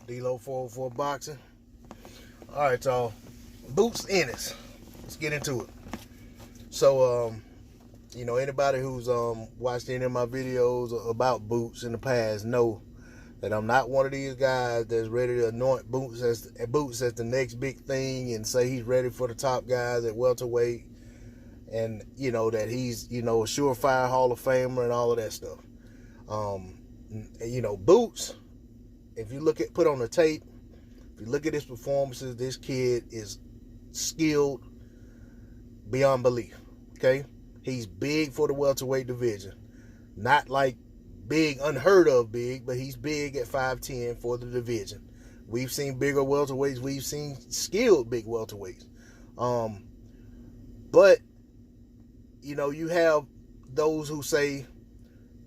D-Lo 404 Boxing. Alright, y'all. Boots Ennis. Let's get into it. So, anybody who's watched any of my videos about Boots in the past know that I'm not one of these guys that's ready to anoint Boots as the next big thing and say he's ready for the top guys at welterweight, and that he's a surefire Hall of Famer and all of that stuff. Boots, if you put on the tape, if you look at his performances, this kid is skilled beyond belief. Okay, he's big for the welterweight division, not like big, unheard of big, but he's big at 5'10" for the division. We've seen bigger welterweights, we've seen skilled big welterweights, but you have those who say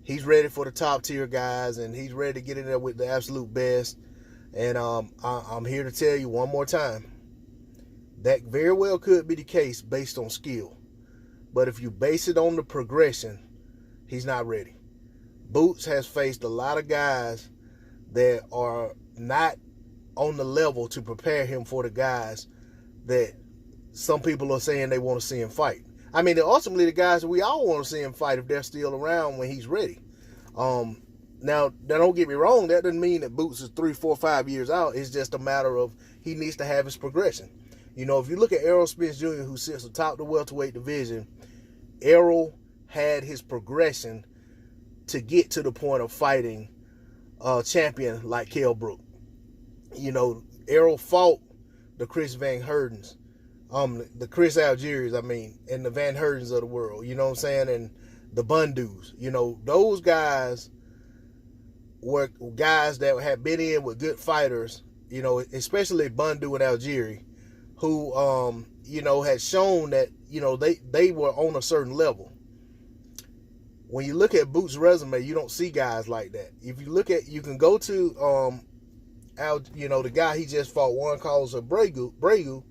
he's ready for the top tier guys and he's ready to get in there with the absolute best. And I'm here to tell you one more time, that very well could be the case based on skill. But if you base it on the progression, he's not ready. Boots has faced a lot of guys that are not on the level to prepare him for the guys that some people are saying they want to see him fight. I mean, ultimately the guys that we all want to see him fight if they're still around when he's ready. Now, don't get me wrong, that doesn't mean that Boots is 3, 4, 5 years out. It's just a matter of he needs to have his progression. If you look at Errol Spence Jr., who sits atop the welterweight division, Errol had his progression to get to the point of fighting a champion like Kell Brook. Errol fought the Chris Van Herdens, the Chris Algiers, and the Van Herdens of the world, you know what I'm saying, and the Bundus. Those guys were guys that had been in with good fighters, especially Bundu and Algieri, who, had shown that, they were on a certain level. When you look at Boots' resume, you don't see guys like that. If you look at, you can go to, the guy he just fought, Juan Carlos Abreu,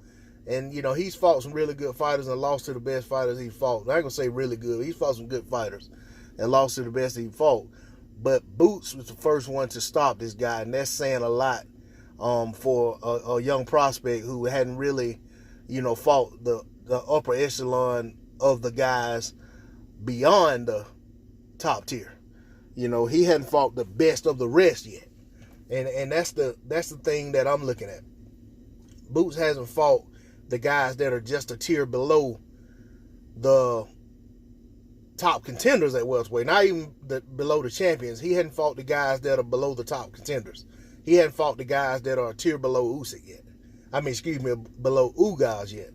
and, he's fought some really good fighters and lost to the best fighters he fought. I ain't gonna say really good. He's fought some good fighters and lost to the best he fought. But Boots was the first one to stop this guy, and that's saying a lot for a young prospect who hadn't really, fought the upper echelon of the guys beyond the top tier. He hadn't fought the best of the rest yet, and that's the thing that I'm looking at. Boots hasn't fought the guys that are just a tier below the top contenders at welterweight, not even below the champions. He hadn't fought the guys that are below the top contenders. He hadn't fought the guys that are a tier below Usyk yet. Below Ugas yet.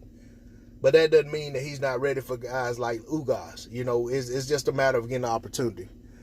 But that doesn't mean that he's not ready for guys like Ugas. It's just a matter of getting the opportunity.